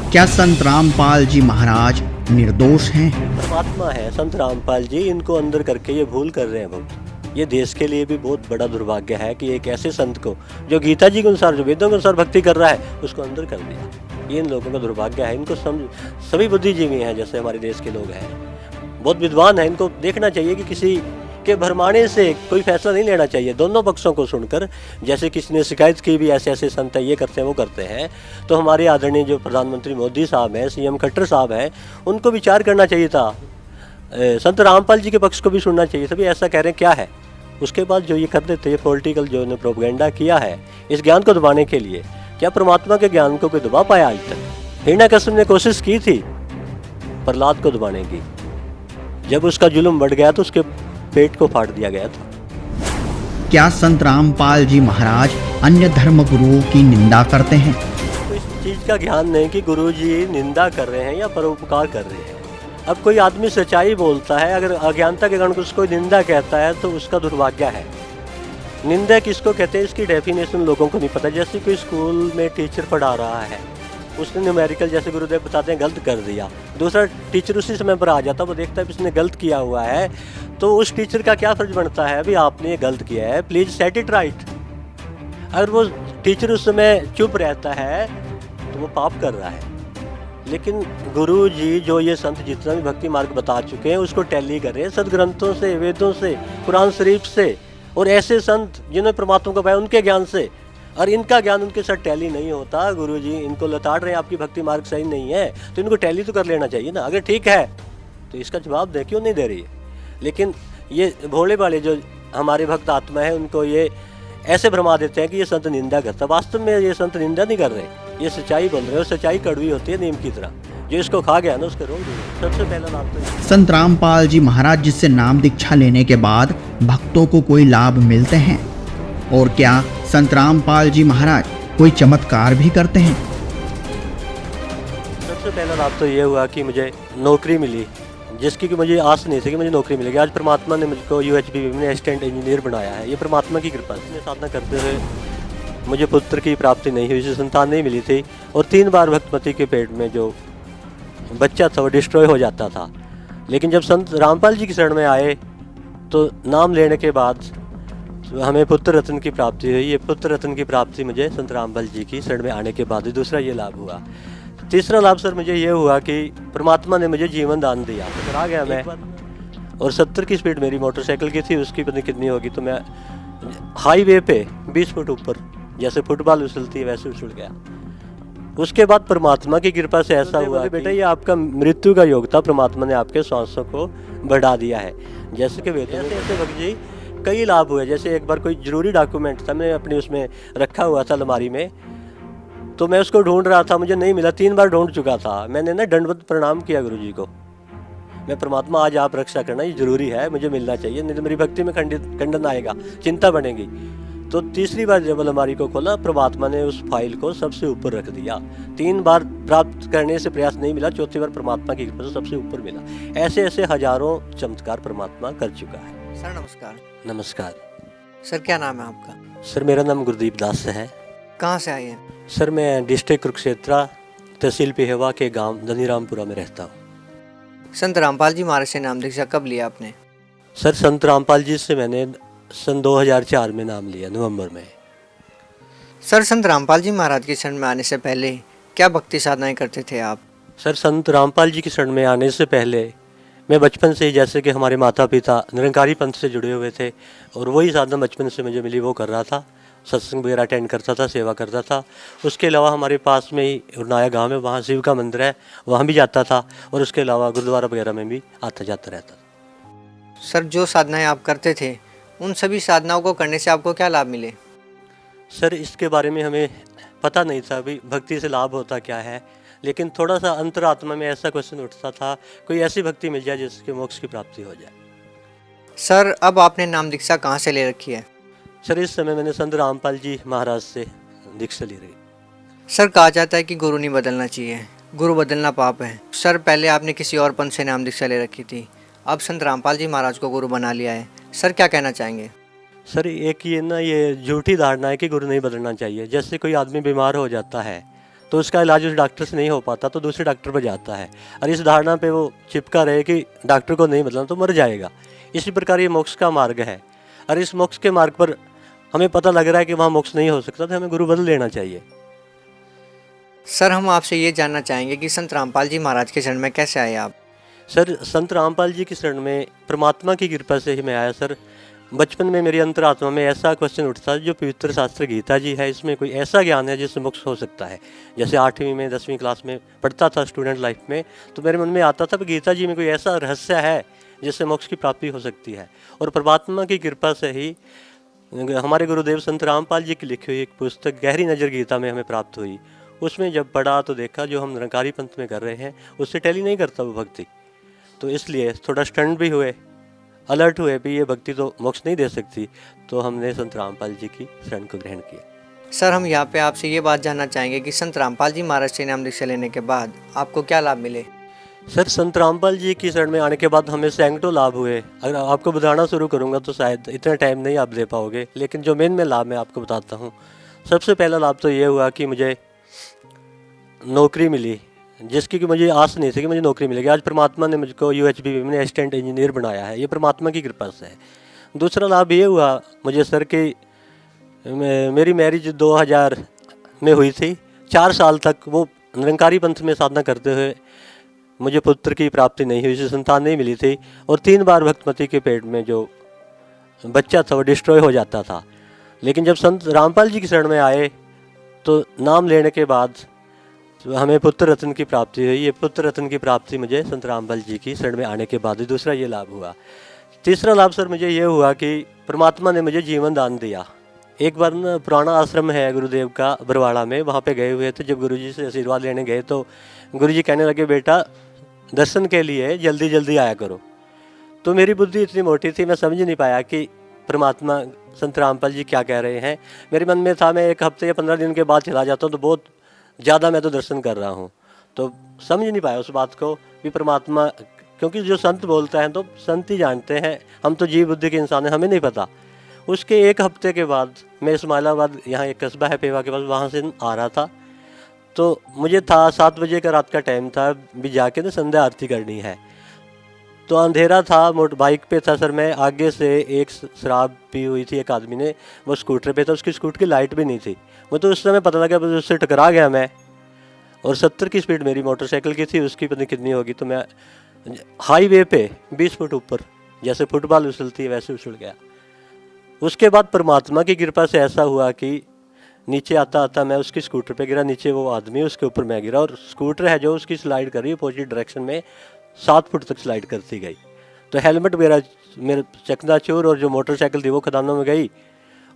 क्या संत रामपाल जी महाराज निर्दोष हैं? परमात्मा है संत रामपाल जी, इनको अंदर करके ये भूल कर रहे हैं बहुत। ये देश के लिए भी बहुत बड़ा दुर्भाग्य है कि एक ऐसे संत को जो गीता जी के अनुसार, जो वेदों के अनुसार भक्ति कर रहा है, उसको अंदर कर दिया। ये इन लोगों का दुर्भाग्य है। इनको समझ, सभी बुद्धिजीवी हैं जैसे हमारे देश के लोग हैं, बहुत विद्वान हैं, इनको देखना चाहिए कि किसी के भरमाने से कोई फैसला नहीं लेना चाहिए। दोनों पक्षों को सुनकर, जैसे किसी ने शिकायत की भी ऐसे ऐसे संत है, ये करते हैं वो करते हैं, तो हमारे आदरणीय जो प्रधानमंत्री मोदी साहब हैं, सीएम खट्टर साहब हैं, उनको विचार करना चाहिए था। संत रामपाल जी के पक्ष को भी सुनना चाहिए। सभी ऐसा कह रहे हैं क्या है, उसके बाद जो ये कर देते हैं पॉलिटिकल जो ने प्रोपेगेंडा किया है इस ज्ञान को दबाने के लिए। क्या परमात्मा के ज्ञान को कोई दबा पाया आज तक? हिरण्यकश्यप ने कोशिश की थी प्रहलाद को दबाने की, जब उसका जुल्म बढ़ गया तो उसके पेट को फाड़ दिया गया था। क्या संत रामपाल जी महाराज अन्य धर्म गुरुओं की निंदा करते हैं? तो इस चीज़ का ज्ञान नहीं कि गुरु जी निंदा कर रहे हैं या परोपकार कर रहे हैं। अब कोई आदमी सच्चाई बोलता है, अगर अज्ञानता के कारण उसको निंदा कहता है तो उसका दुर्भाग्य है। निंदा किसको कहते हैं इसकी डेफिनेशन लोगों को नहीं पता। जैसे कोई स्कूल में टीचर पढ़ा रहा है, उसने न्यूमेरिकल जैसे गुरुदेव बताते हैं गलत कर दिया, दूसरा टीचर उसी समय पर आ जाता, वो देखता है इसने गलत किया हुआ है, तो उस टीचर का क्या फर्ज बनता है, अभी आपने ये गलत किया है, प्लीज सेट इट राइट। अगर वो टीचर उस समय चुप रहता है तो वो पाप कर रहा है। लेकिन गुरु जी जो ये संत जितना भी भक्ति मार्ग बता चुके हैं उसको टैली करें सदग्रंथों से, वेदों से, कुरान शरीफ से, और ऐसे संत जिन्होंने परमात्मा को पाया उनके ज्ञान से। और इनका ज्ञान उनके साथ टैली नहीं होता। गुरु जी इनको लताड़ रहे हैं, आपकी भक्ति मार्ग सही नहीं है, तो इनको टैली तो कर लेना चाहिए ना। अगर ठीक है तो इसका जवाब दे, क्यों नहीं दे रही है? लेकिन ये भोले वाले जो हमारे भक्त आत्मा है उनको ये ऐसे भरमा देते हैं कि ये संत निंदा करता। वास्तव में ये संत निंदा नहीं कर रहे, ये सच्चाई बोल रहे हैं, और सच्चाई कड़वी होती है नीम की तरह। जो इसको खा गया ना उसके रोग। सबसे पहला लाभ तो संत रामपाल जी महाराज जिससे नाम दीक्षा लेने के बाद भक्तों को कोई लाभ मिलते हैं? और क्या संत रामपाल जी महाराज कोई चमत्कार भी करते हैं? सबसे पहला लाभ तो ये हुआ कि मुझे नौकरी मिली, जिसकी कि मुझे आस नहीं थी कि मुझे नौकरी मिलेगी। आज परमात्मा ने मुझको UHBB में असिस्टेंट इंजीनियर बनाया है, ये परमात्मा की कृपा से। साधना करते हुए मुझे पुत्र की प्राप्ति नहीं हुई, संतान नहीं मिली थी, और 3 बार भक्तमती के पेट में जो बच्चा था वो डिस्ट्रॉय हो जाता था। लेकिन जब संत रामपाल जी की शरण में आए तो नाम लेने के बाद हमें पुत्र रत्न की प्राप्ति हुई। ये पुत्र रत्न की प्राप्ति मुझे संत रामपाल जी की शरण में आने के बाद दूसरा ये लाभ हुआ। तीसरा लाभ सर मुझे ये हुआ कि परमात्मा ने मुझे जीवन दान दिया। तो आ गया मैं, और 70 की स्पीड मेरी मोटरसाइकिल की थी, उसकी पता नहीं कितनी होगी, तो मैं हाईवे पे 20 फुट ऊपर जैसे फुटबॉल उछलती है वैसे उछल गया। उसके बाद परमात्मा की कृपा से ऐसा हुआ कि बेटा ये आपका मृत्यु का योग था, परमात्मा ने आपके सांसों को बढ़ा दिया है। जैसे कि वेदों में ऐसे भक्त जी कई लाभ हुए। जैसे एक बार कोई जरूरी डॉक्यूमेंट था, मैं अपने उसमें रखा हुआ था अलमारी में, तो मैं उसको ढूंढ रहा था, मुझे नहीं मिला। 3 बार ढूंढ चुका था। मैंने ना दंडवत प्रणाम किया गुरु जी को, मैं परमात्मा आज आप रक्षा करना, ये जरूरी है, मुझे मिलना चाहिए, नहीं तो मेरी भक्ति में खंडन आएगा, चिंता बनेगी। तो तीसरी बार जब अलमारी को खोला, परमात्मा ने उस फाइल को सबसे ऊपर रख दिया। 3 बार प्राप्त करने से प्रयास नहीं मिला, चौथी बार परमात्मा की कृपा से सबसे ऊपर मिला। ऐसे ऐसे हजारों चमत्कार परमात्मा कर चुका है। सर नमस्कार। नमस्कार सर क्या नाम है आपका? सर मेरा नाम गुरदीप दास है। कहाँ से आए हैं? सर मैं डिस्ट्रिक्ट कुरुक्षेत्र, तहसील पेहवा के गांव धनीरामपुरा में रहता हूँ। संत रामपाल जी महाराज से नाम दीक्षा कब लिया आपने? सर संत रामपाल जी से मैंने सन 2004 में नाम लिया, नवंबर में। सर संत रामपाल जी महाराज की शरण में आने से पहले क्या भक्ति साधनाएं करते थे आप? सर संत रामपाल जी की शरण में आने से पहले मैं बचपन से ही, जैसे कि हमारे माता पिता निरंकारी पंथ से जुड़े हुए थे, और वही साधना बचपन से मुझे मिली वो कर रहा था। सत्संग वगैरह अटेंड करता था, सेवा करता था। उसके अलावा हमारे पास में ही उरनाया गांव है, वहाँ शिव का मंदिर है, वहाँ भी जाता था, और उसके अलावा गुरुद्वारा वगैरह में भी आता जाता रहता था। सर जो साधनाएं आप करते थे उन सभी साधनाओं को करने से आपको क्या लाभ मिले? सर इसके बारे में हमें पता नहीं था अभी भक्ति से लाभ होता क्या है, लेकिन थोड़ा सा अंतरात्मा में ऐसा क्वेश्चन उठता था, कोई ऐसी भक्ति मिल जाए जिसके मोक्ष की प्राप्ति हो जाए। सर अब आपने नाम दीक्षा कहाँ से ले रखी है? सर इस समय मैंने संत रामपाल जी महाराज से दीक्षा ली रही। सर कहा जाता है कि गुरु नहीं बदलना चाहिए, गुरु बदलना पाप है। सर पहले आपने किसी और पंथ से नाम दीक्षा ले रखी थी, अब संत रामपाल जी महाराज को गुरु बना लिया है। सर क्या कहना चाहेंगे? सर एक ये झूठी धारणा है कि गुरु नहीं बदलना चाहिए। जैसे कोई आदमी बीमार हो जाता है तो उसका इलाज उस डॉक्टर से नहीं हो पाता तो दूसरे डॉक्टर पर जाता है, और इस धारणा पे वो चिपका रहे कि डॉक्टर को नहीं बदलना तो मर जाएगा। इसी प्रकार ये मोक्ष का मार्ग है, और इस मोक्ष के मार्ग पर हमें पता लग रहा है कि वहाँ मोक्ष नहीं हो सकता, तो हमें गुरु बदल लेना चाहिए। सर हम आपसे ये जानना चाहेंगे कि संत रामपाल जी महाराज के शरण में कैसे आए आप? सर संत रामपाल जी की शरण में परमात्मा की कृपा से ही मैं आया। सर बचपन में मेरी अंतरात्मा में ऐसा क्वेश्चन उठता जो पवित्र शास्त्र गीता जी है, इसमें कोई ऐसा ज्ञान है जिससे मोक्ष हो सकता है। जैसे 8वीं में 10वीं क्लास में पढ़ता था स्टूडेंट लाइफ में, तो मेरे मन में आता था कि गीता जी में कोई ऐसा रहस्य है जिससे मोक्ष की प्राप्ति हो सकती है। और परमात्मा की कृपा से ही हमारे गुरुदेव संत रामपाल जी की लिखी हुई एक पुस्तक गहरी नज़र गीता में हमें प्राप्त हुई। उसमें जब पढ़ा तो देखा जो हम निरंकारी पंथ में कर रहे हैं उससे टैली नहीं करता वो भक्ति, तो इसलिए थोड़ा स्टंट भी हुए, अलर्ट हुए भी ये भक्ति तो मोक्ष नहीं दे सकती, तो हमने संत रामपाल जी की शरण को ग्रहण किया। सर हम यहाँ पे आपसे ये बात जानना चाहेंगे कि संत रामपाल जी महाराज से नाम दीक्षा लेने के बाद आपको क्या लाभ मिले? सर संत रामपाल जी की शरण में आने के बाद हमें सैकड़ों लाभ हुए। अगर आपको बताना शुरू करूँगा तो शायद इतना टाइम नहीं आप दे पाओगे, लेकिन जो मेन में लाभ मैं आपको बताता हूँ। सबसे पहला लाभ तो ये हुआ कि मुझे नौकरी मिली, जिसकी कि मुझे आस नहीं थी कि मुझे नौकरी मिलेगी। आज परमात्मा ने मुझको UHBB में असिस्टेंट इंजीनियर बनाया है, ये परमात्मा की कृपा से है। दूसरा लाभ ये हुआ मुझे सर कि मेरी मैरिज 2000 में हुई थी। 4 साल तक वो निरंकारी पंथ में साधना करते हुए मुझे पुत्र की प्राप्ति नहीं हुई, उसे संतान नहीं मिली थी, और 3 बार भक्तमती के पेट में जो बच्चा था वो डिस्ट्रॉय हो जाता था। लेकिन जब संत रामपाल जी की शरण में आए तो नाम लेने के बाद तो हमें पुत्र रत्न की प्राप्ति हुई। ये पुत्र रत्न की प्राप्ति मुझे संत रामपाल जी की शरण में आने के बाद ही दूसरा ये लाभ हुआ। तीसरा लाभ सर मुझे ये हुआ कि परमात्मा ने मुझे जीवन दान दिया। एक बार ना पुराना आश्रम है गुरुदेव का बरवाड़ा में, वहाँ पे गए हुए थे। जब गुरुजी से आशीर्वाद लेने गए तो गुरुजी कहने लगे बेटा दर्शन के लिए जल्दी जल्दी आया करो। तो मेरी बुद्धि इतनी मोटी थी, मैं समझ नहीं पाया कि परमात्मा संत रामपाल जी क्या कह रहे हैं। मेरे मन में था मैं 1 हफ्ते या 15 दिन के बाद चला जाता हूँ तो बहुत ज़्यादा मैं तो दर्शन कर रहा हूँ, तो समझ नहीं पाया उस बात को भी परमात्मा, क्योंकि जो संत बोलता है तो संत ही जानते हैं, हम तो जीव बुद्धि के इंसान हैं, हमें नहीं पता। उसके 1 हफ्ते के बाद मैं इस्माइलाबाद, यहाँ एक कस्बा है पेवा के पास, वहाँ से आ रहा था। तो मुझे था 7 बजे का रात का टाइम था, भी जाके ना संध्या आरती करनी है। तो अंधेरा था, बाइक पे था सर मैं, आगे से एक शराब पी हुई थी एक आदमी ने, वो स्कूटर पे था, उसकी स्कूटर की लाइट भी नहीं थी। वो तो उस समय पता लगा बस उससे टकरा गया मैं, और 70 की स्पीड मेरी मोटरसाइकिल की थी, उसकी पता नहीं कितनी होगी। तो मैं हाईवे पे 20 फुट ऊपर जैसे फुटबॉल उछलती है वैसे उछल गया। उसके बाद परमात्मा की कृपा से ऐसा हुआ कि नीचे आता आता मैं उसकी स्कूटर पे गिरा, नीचे वो आदमी, उसके ऊपर मैं गिरा, और स्कूटर है जो उसकी स्लाइड कर रही है अपोजिट डायरेक्शन में 7 फुट तक स्लाइड करती गई। तो हेलमेट मेरे चकनाचूर, और जो मोटरसाइकिल थी वो खदानों में गई।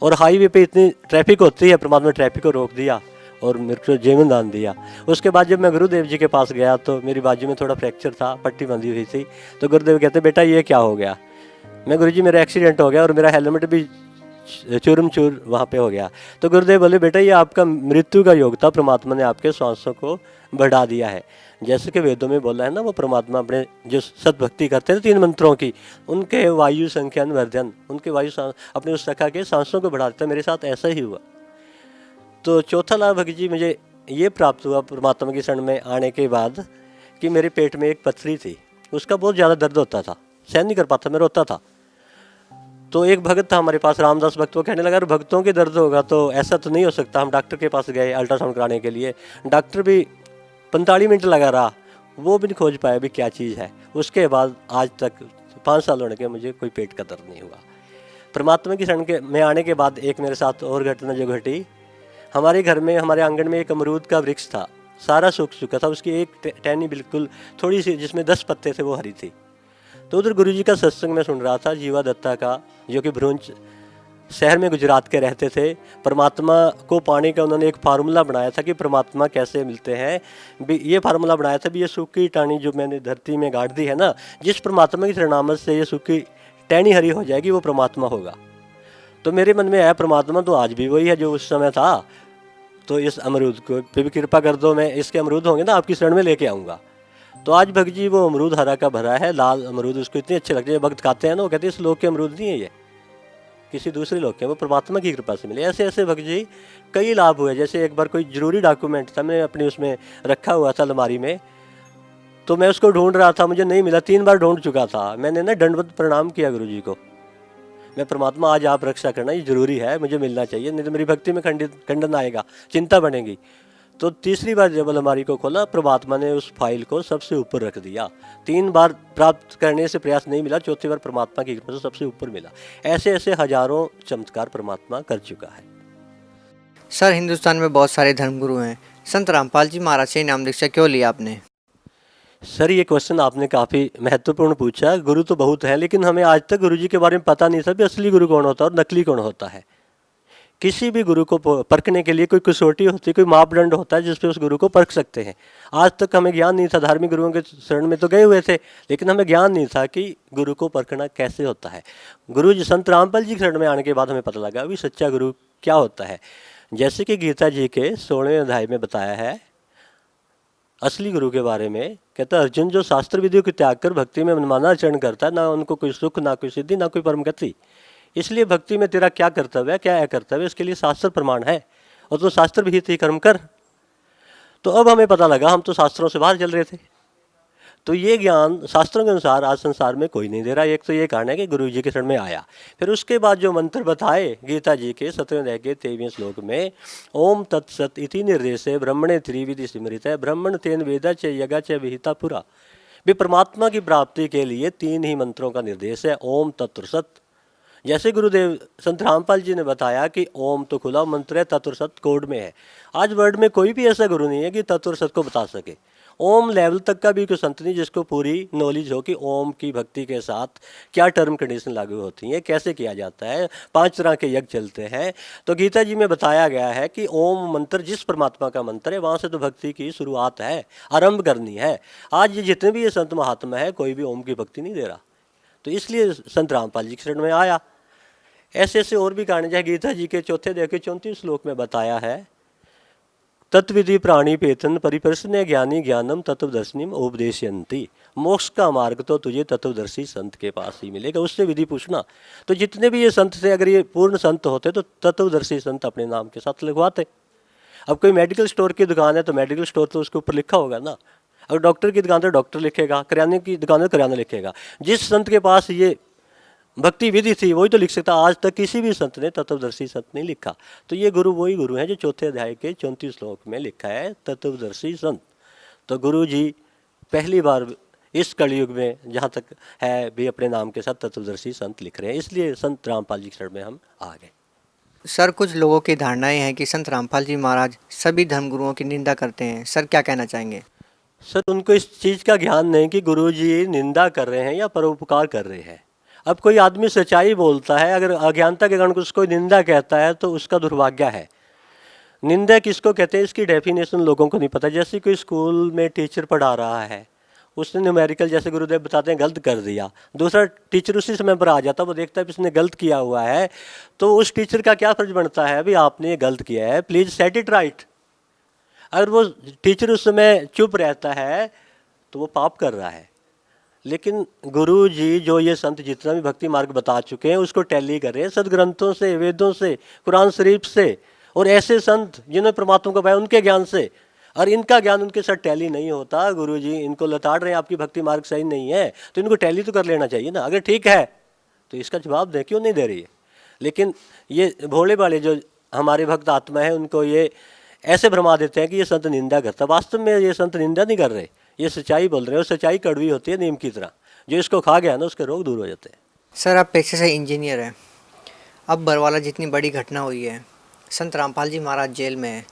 और हाईवे पे इतनी ट्रैफिक होती है, परमात्मा ट्रैफिक को रोक दिया और मेरे को जीवन दान दिया। उसके बाद जब मैं गुरुदेव जी के पास गया तो मेरी बाजू में थोड़ा फ्रैक्चर था, पट्टी बंधी हुई थी। तो गुरुदेव कहते बेटा ये क्या हो गया? मैं गुरुजी मेरा एक्सीडेंट हो गया और मेरा हेलमेट भी चूरम चूर वहाँ पे हो गया। तो गुरुदेव बोले बेटा ये आपका मृत्यु का योग था, परमात्मा ने आपके श्वासों को बढ़ा दिया है। जैसे कि वेदों में बोला है ना, वो परमात्मा अपने जो सतभक्ति करते थे 3 मंत्रों की, उनके वायु संख्यान वर्धन, उनके वायु अपने उस सखा के सांसों को बढ़ा देता। मेरे साथ ऐसा ही हुआ। तो चौथा लाभ भक्त जी मुझे ये प्राप्त हुआ परमात्मा की शरण में आने के बाद कि मेरे पेट में एक पथरी थी, उसका बहुत ज़्यादा दर्द होता था, सहन नहीं कर पाता, मैं रोता था। तो एक भगत था हमारे पास, रामदास भक्त, वो कहने लगा भक्तों के दर्द होगा तो ऐसा तो नहीं हो सकता। हम डॉक्टर के पास गए अल्ट्रासाउंड कराने के लिए, डॉक्टर भी 45 मिनट लगा रहा, वो भी नहीं खोज पाया भी क्या चीज़ है। उसके बाद आज तक 5 साल होने के मुझे कोई पेट का दर्द नहीं हुआ। परमात्मा की शरण के में आने के बाद एक मेरे साथ और घटना जो घटी, हमारे घर में, हमारे आंगन में एक अमरूद का वृक्ष था, सारा सूख चुका था, उसकी एक टहनी बिल्कुल थोड़ी सी जिसमें 10 पत्ते थे वो हरी थी। तो उधर गुरुजी का सत्संग में सुन रहा था, जीवा दत्ता का, जो कि भ्रूंज शहर में गुजरात के रहते थे। परमात्मा को पाने का उन्होंने एक फार्मूला बनाया था कि परमात्मा कैसे मिलते हैं। ये फार्मूला बनाया था भी ये सूखी टहनी जो मैंने धरती में गाड़ दी है ना, जिस परमात्मा की शरणामत से ये सूखी टहनी हरी हो जाएगी वो परमात्मा होगा। तो मेरे मन में आया परमात्मा तो आज भी वही है जो उस समय था, तो इस अमरूद को फिर भी कृपा कर दो, मैं इसके अमरूद होंगे ना आपकी शरण में लेके आऊँगा। तो आज भक्त जी वो अमरूद हरा का भरा है, लाल अमरूद, उसको इतने अच्छे लगते हैं, भक्त खाते हैं ना, वो कहते हैं इस लोक के अमरूद नहीं है ये, किसी दूसरे लोग के, वो परमात्मा की कृपा से मिले। ऐसे ऐसे भक्त जी कई लाभ हुए। जैसे एक बार कोई ज़रूरी डॉक्यूमेंट था, मैं अपने उसमें रखा हुआ था अलमारी में, तो मैं उसको ढूंढ रहा था, मुझे नहीं मिला, 3 बार ढूंढ चुका था। मैंने ना दंडवत प्रणाम किया गुरु जी को, मैं परमात्मा आज आप रक्षा करना, ये जरूरी है, मुझे मिलना चाहिए, नहीं तो मेरी भक्ति में खंडन आएगा, चिंता बनेगी। तो तीसरी बार जब अलमारी को खोला, परमात्मा ने उस फाइल को सबसे ऊपर रख दिया। 3 बार प्राप्त करने से प्रयास नहीं मिला, चौथी बार परमात्मा की कृपा से सबसे ऊपर मिला। ऐसे ऐसे हजारों चमत्कार परमात्मा कर चुका है। सर हिंदुस्तान में बहुत सारे धर्मगुरु हैं, संत रामपाल जी महाराज से नाम दीक्षा क्यों लिया आपने? सर ये क्वेश्चन आपने काफ़ी महत्वपूर्ण पूछा। गुरु तो बहुत है, लेकिन हमें आज तक गुरु जी के बारे में पता नहीं था कि असली गुरु कौन होता है और नकली कौन होता है। किसी भी गुरु को परखने के लिए कोई कसौटी होती है, कोई मापदंड होता है जिसपे उस गुरु को परख सकते हैं। आज तक हमें ज्ञान नहीं था, धार्मिक गुरुओं के शरण में तो गए हुए थे, लेकिन हमें ज्ञान नहीं था कि गुरु को परखना कैसे होता है। गुरु जी संत रामपाल जी के शरण में आने के बाद हमें पता लगा अभी सच्चा गुरु क्या होता है। जैसे कि गीता जी के 16वें अध्याय में बताया है असली गुरु के बारे में, कहता है अर्जुन जो शास्त्र विधियों को त्याग कर भक्ति में मनमाना आचरण करता है, ना उनको कोई सुख, ना कोई सिद्धि, ना कोई परम गति। इसलिए भक्ति में तेरा क्या कर्तव्य है, क्या अकर्तव्य, इसके लिए शास्त्र प्रमाण है, और तो शास्त्र विहित ही कर्म कर। तो अब हमें पता लगा हम तो शास्त्रों से बाहर चल रहे थे। तो ये ज्ञान शास्त्रों के अनुसार आज संसार में कोई नहीं दे रहा। एक तो ये कारण है कि गुरु जी के शरण में आया। फिर उसके बाद जो मंत्र बताए गीता जी के 17वें अध्याय के 23वें श्लोक में, ओम तत्सत इति निर्देशे ब्रह्मणे त्रिविधि स्मृत है ब्रह्मण तेन वेदा च यज्ञ च विहिता पुरा। भी परमात्मा की प्राप्ति के लिए 3 ही मंत्रों का निर्देश है, ओम तत्व सत। जैसे गुरुदेव संत रामपाल जी ने बताया कि ओम तो खुला मंत्र है, तत्व सत कोड में है। आज वर्ल्ड में कोई भी ऐसा गुरु नहीं है कि तत्व सत को बता सके। ओम लेवल तक का भी कोई संत नहीं जिसको पूरी नॉलेज हो कि ओम की भक्ति के साथ क्या टर्म कंडीशन लागू होती हैं, कैसे किया जाता है। 5 तरह के यज्ञ चलते हैं। तो गीता जी में बताया गया है कि ओम मंत्र जिस परमात्मा का मंत्र है, वहाँ से तो भक्ति की शुरुआत है, आरंभ करनी है। आज ये जितने भी ये संत महात्मा है, कोई भी ओम की भक्ति नहीं दे रहा। तो इसलिए संत रामपाल जी के शरण में आया। ऐसे ऐसे और भी कारण है। गीता जी के 4 अध्याय के 34 श्लोक में बताया है, तत्विधि प्राणी पेतन परिप्रश्न ज्ञानी ज्ञानम तत्वदर्शनीम उपदेशयंती। मोक्ष का मार्ग तो तुझे तत्वदर्शी संत के पास ही मिलेगा, उससे विधि पूछना। तो जितने भी ये संत थे, अगर ये पूर्ण संत होते तो तत्वदर्शी संत अपने नाम के साथ लिखवाते। अब कोई मेडिकल स्टोर की दुकान है तो मेडिकल स्टोर तो उसके ऊपर लिखा होगा ना। अगर डॉक्टर की दुकान तो डॉक्टर लिखेगा, किराने की दुकान तो किराना लिखेगा। जिस संत के पास ये भक्ति विधि थी वही तो लिख सकता। आज तक किसी भी संत ने तत्वदर्शी संत नहीं लिखा। तो ये गुरु वही गुरु हैं जो 4 अध्याय के 34 श्लोक में लिखा है, तत्वदर्शी संत। तो गुरु जी पहली बार इस कलयुग में जहाँ तक है भी अपने नाम के साथ तत्वदर्शी संत लिख रहे हैं। इसलिए संत रामपाल जी के शरण में हम आ गए। सर कुछ लोगों की धारणाएं हैं कि संत रामपाल जी महाराज सभी धर्मगुरुओं की निंदा करते हैं, सर क्या कहना चाहेंगे? सर उनको इस चीज़ का ज्ञान नहीं कि गुरु जी निंदा कर रहे हैं या परोपकार कर रहे हैं। अब कोई आदमी सच्चाई बोलता है, अगर अज्ञानता के कारण उसको निंदा कहता है तो उसका दुर्भाग्य है। निंदा किसको कहते हैं इसकी डेफिनेशन लोगों को नहीं पता। जैसे कोई स्कूल में टीचर पढ़ा रहा है, उसने न्यूमेरिकल जैसे गुरुदेव बताते हैं गलत कर दिया, दूसरा टीचर उसी समय पर आ जाता, वो देखता है कि इसने गलत किया हुआ है, तो उस टीचर का क्या फर्ज बनता है, अभी आपने ये गलत किया है, प्लीज़ सेट इट राइट। अगर वो टीचर उस समय चुप रहता है तो वो पाप कर रहा है। लेकिन गुरु जी जो ये संत जितना भी भक्ति मार्ग बता चुके हैं उसको टैली कर रहे हैं सदग्रंथों से, वेदों से, कुरान शरीफ से, और ऐसे संत जिन्होंने परमात्मा को पाया उनके ज्ञान से। और इनका ज्ञान उनके साथ टैली नहीं होता। गुरु जी इनको लताड़ रहे हैं, आपकी भक्ति मार्ग सही नहीं है, तो इनको टैली तो कर लेना चाहिए ना। अगर ठीक है तो इसका जवाब दें, क्यों नहीं दे रही है। लेकिन ये भोले वाले जो हमारे भक्त आत्मा है उनको ये ऐसे भरमा देते हैं कि ये संत निंदा करता। वास्तव में ये संत निंदा नहीं कर रहे, ये सच्चाई बोल रहे हैं। और सच्चाई कड़वी होती है नीम की तरह, जो इसको खा गया ना उसके रोग दूर हो जाते हैं। सर आप पेशे से इंजीनियर हैं, अब बरवाला जितनी बड़ी घटना हुई है, संत रामपाल जी महाराज जेल में है,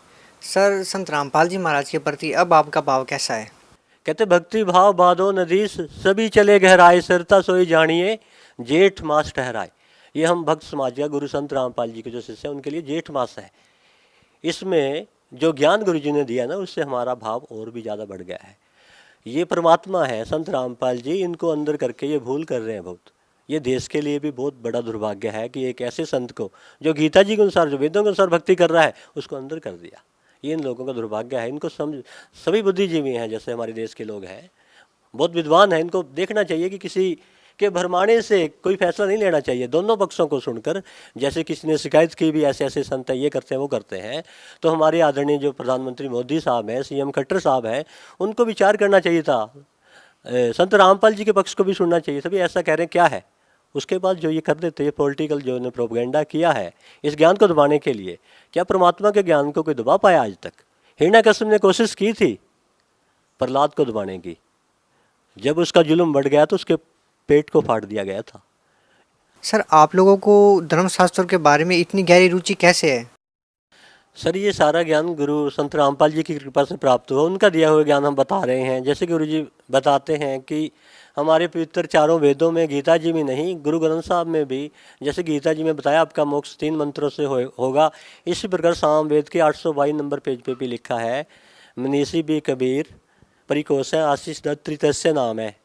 सर संत रामपाल जी महाराज के प्रति अब आपका भाव कैसा है? कहते भक्ति भाव बाधो नदीस सभी चले गहराए, सरता सोई जानिए जेठ मास ठहराए। ये हम भक्त समाज का गुरु संत रामपाल जी के जो शिष्य हैं उनके लिए जेठ मास है। इसमें जो ज्ञान गुरु जी ने दिया ना उससे हमारा भाव और भी ज़्यादा बढ़ गया है। ये परमात्मा है संत रामपाल जी, इनको अंदर करके ये भूल कर रहे हैं बहुत। ये देश के लिए भी बहुत बड़ा दुर्भाग्य है कि एक ऐसे संत को जो गीता जी के अनुसार, जो वेदों के अनुसार भक्ति कर रहा है, उसको अंदर कर दिया। ये इन लोगों का दुर्भाग्य है। इनको समझ, सभी बुद्धिजीवी हैं जैसे हमारे देश के लोग हैं, बहुत विद्वान हैं, इनको देखना चाहिए कि किसी कि भरमाने से कोई फैसला नहीं लेना चाहिए, दोनों पक्षों को सुनकर। जैसे किसी ने शिकायत की भी ऐसे ऐसे संत हैं, ये करते हैं वो करते हैं, तो हमारे आदरणीय जो प्रधानमंत्री मोदी साहब हैं, सीएम खट्टर साहब हैं, उनको विचार करना चाहिए था। संत रामपाल जी के पक्ष को भी सुनना चाहिए था, भी ऐसा कह रहे हैं क्या है। उसके बाद जो ये कर देते, ये पॉलिटिकल जो ने प्रोपेगेंडा किया है इस ज्ञान को दबाने के लिए, क्या परमात्मा के ज्ञान को कोई दबा पाया आज तक? हिरण्यकश्यप ने कोशिश की थी प्रहलाद को दबाने की, जब उसका जुल्म बढ़ गया तो उसके पेट को फाड़ दिया गया था। सर आप लोगों को धर्मशास्त्रों के बारे में इतनी गहरी रुचि कैसे है? सर ये सारा ज्ञान गुरु संत रामपाल जी की कृपा से प्राप्त हुआ, उनका दिया हुआ ज्ञान हम बता रहे हैं। जैसे गुरु जी बताते हैं कि हमारे पवित्र चारों वेदों में, गीता जी में नहीं, गुरु ग्रंथ साहब में भी, जैसे गीता जी में बताया आपका मोक्ष 3 मंत्रों से होगा, इसी प्रकार साम वेद के 822 नंबर पेज पे भी लिखा है, मनीषी भी कबीर परिकोष है आशीष दत्त त्रितस्य नाम है।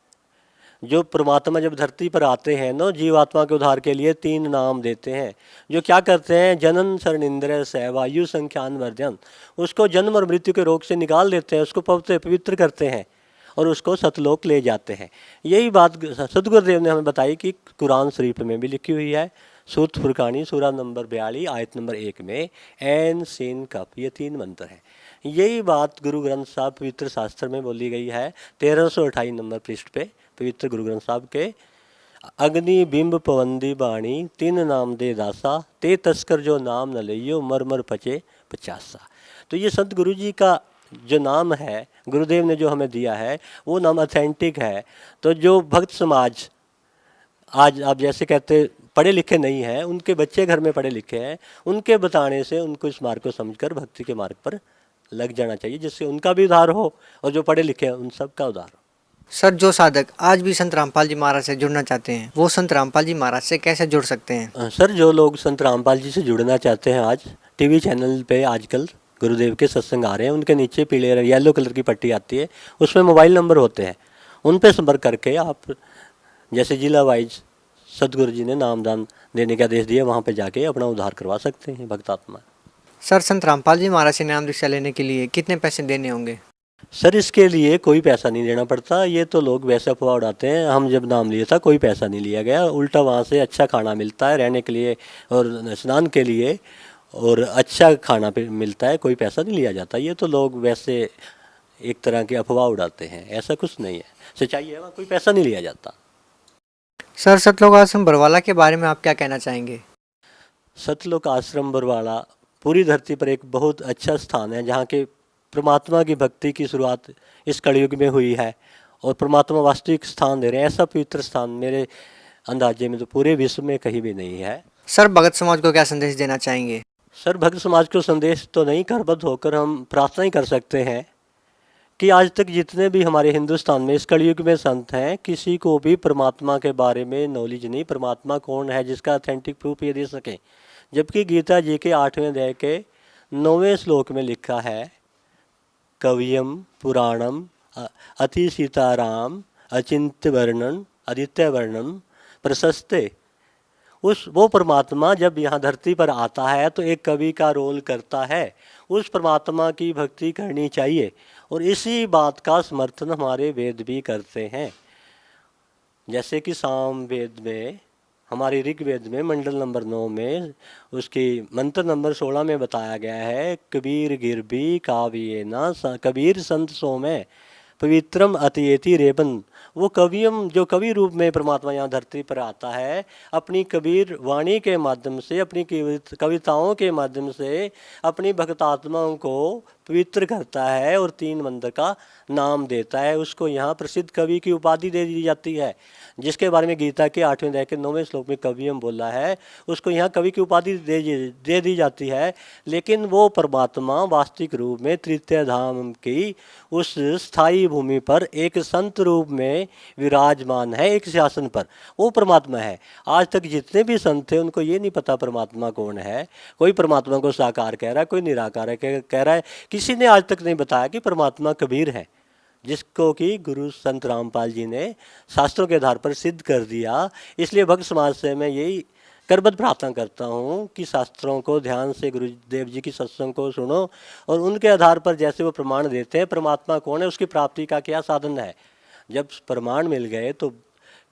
जो परमात्मा जब धरती पर आते हैं ना, जीवात्मा के उद्धार के लिए 3 नाम देते हैं, जो क्या करते हैं, जनन शरणिंद्र से वायु संख्यान वर्धन, उसको जन्म और मृत्यु के रोग से निकाल देते हैं, उसको पवित्र करते हैं और उसको सतलोक ले जाते हैं। यही बात सदगुरुदेव ने हमें बताई कि कुरान शरीफ में भी लिखी हुई है, सूरत फुरकानी सूरा नंबर 42 आयत नंबर 1 में एन सीन कप, ये 3 मंत्र हैं। यही बात गुरु ग्रंथ साहब पवित्र शास्त्र में बोली गई है 1328 नंबर पृष्ठ पे, पवित्र गुरु ग्रंथ साहब के, अग्नि बिंब पवंदी बाणी 3 नाम दे दासा, ते तस्कर जो नाम न लियो मर मर पचे 50। तो ये संत गुरु जी का जो नाम है, गुरुदेव ने जो हमें दिया है, वो नाम ऑथेंटिक है। तो जो भक्त समाज आज आप जैसे कहते पढ़े लिखे नहीं हैं, उनके बच्चे घर में पढ़े लिखे हैं, उनके बताने से उनको इस मार्ग को समझकर भक्ति के मार्ग पर लग जाना चाहिए, जिससे उनका भी उद्धार हो और जो पढ़े लिखे हैं उन सब का उद्धार हो। सर जो साधक आज भी संत रामपाल जी महाराज से जुड़ना चाहते हैं, वो संत रामपाल जी महाराज से कैसे जुड़ सकते हैं? सर जो लोग संत रामपाल जी से जुड़ना चाहते हैं, आज टीवी चैनल पे आजकल गुरुदेव के सत्संग आ रहे हैं, उनके नीचे पीले येलो कलर की पट्टी आती है, उसमें मोबाइल नंबर होते हैं, उन पर संपर्क करके आप जैसे जिला वाइज सतगुरु जी ने नामदान देने का आदेश दिया, वहाँ पे जाके अपना उद्धार करवा सकते हैं भक्तात्मा। सर संत रामपाल जी महाराज से नाम दीक्षा लेने के लिए कितने पैसे देने होंगे? सर इसके लिए कोई पैसा नहीं देना पड़ता, ये तो लोग वैसे अफवाह उड़ाते हैं। हम जब नाम लिए था कोई पैसा नहीं लिया गया, उल्टा वहाँ से अच्छा खाना मिलता है रहने के लिए और स्नान के लिए, और अच्छा खाना मिलता है, कोई पैसा नहीं लिया जाता। ये तो लोग वैसे एक तरह की अफवाह उड़ाते हैं, ऐसा कुछ नहीं है, सच्चाई है, वहाँ कोई पैसा नहीं लिया जाता। सर सतलोक आश्रम बरवाला के बारे में आप क्या कहना चाहेंगे? सतलोक आश्रम बरवाला पूरी धरती पर एक बहुत अच्छा स्थान है, जहाँ के परमात्मा की भक्ति की शुरुआत इस कलयुग में हुई है और परमात्मा वास्तविक स्थान दे रहे हैं। ऐसा पवित्र स्थान मेरे अंदाजे में तो पूरे विश्व में कहीं भी नहीं है। सर भगत समाज को क्या संदेश देना चाहेंगे? सर भक्त समाज को संदेश तो नहीं, करबद्ध होकर हम प्रार्थना ही कर सकते हैं कि आज तक जितने भी हमारे हिंदुस्तान में इस कलयुग में संत हैं, किसी को भी परमात्मा के बारे में नॉलेज नहीं, परमात्मा कौन है जिसका ऑथेंटिक प्रूफ ये दे सकें। जबकि गीता जी के 8वें अध्याय के 9वें श्लोक में लिखा है, कवियम पुराणम अति सीताराम अचिंत्य वर्णन आदित्य वर्णन प्रशस्ते। वो परमात्मा जब यहाँ धरती पर आता है तो एक कवि का रोल करता है, उस परमात्मा की भक्ति करनी चाहिए और इसी बात का समर्थन हमारे वेद भी करते हैं। जैसे कि साम वेद में, हमारे ऋग्वेद में मंडल नंबर 9 में उसकी मंत्र नंबर 16 में बताया गया है, कबीर गिरबी काव्ये न कबीर संत सो में पवित्रम अतियेति रेबन। वो कवियम जो कवि रूप में परमात्मा यहाँ धरती पर आता है, अपनी कबीर वाणी के माध्यम से, अपनी कविताओं के माध्यम से अपनी भक्तात्माओं को पवित्र करता है और 3 मंत्र का नाम देता है। उसको यहाँ प्रसिद्ध कवि की उपाधि दे दी जाती है, जिसके बारे में गीता के 8वें अध्याय के 9वें श्लोक में कवियम बोला है, उसको यहाँ कवि की उपाधि दे दी जाती है। लेकिन वो परमात्मा वास्तविक रूप में तृतीय धाम की उस स्थायी भूमि पर एक संत रूप में विराजमान है, एक शासन पर वो परमात्मा है। आज तक जितने भी संत थे उनको ये नहीं पता परमात्मा कौन है। कोई परमात्मा को साकार कह रहा है, कोई निराकार कह रहा है, किसी ने आज तक नहीं बताया कि परमात्मा कबीर है, जिसको कि गुरु संत रामपाल जी ने शास्त्रों के आधार पर सिद्ध कर दिया। इसलिए भक्त समाज से मैं यही करबद्ध प्रार्थना करता हूँ कि शास्त्रों को ध्यान से, गुरुदेव जी की सत्संग को सुनो और उनके आधार पर जैसे वो प्रमाण देते हैं परमात्मा कौन है, उसकी प्राप्ति का क्या साधन है। जब प्रमाण मिल गए तो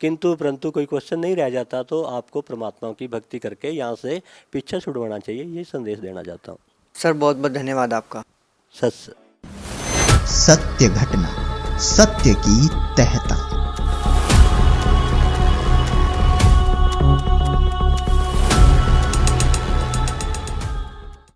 किंतु परंतु कोई क्वेश्चन नहीं रह जाता तो आपको परमात्मा की भक्ति करके यहाँ से पीछे छुड़वाना चाहिए, ये संदेश देना चाहता हूँ। सर बहुत बहुत धन्यवाद आपका। सच सत्य घटना, सत्य की तह तक।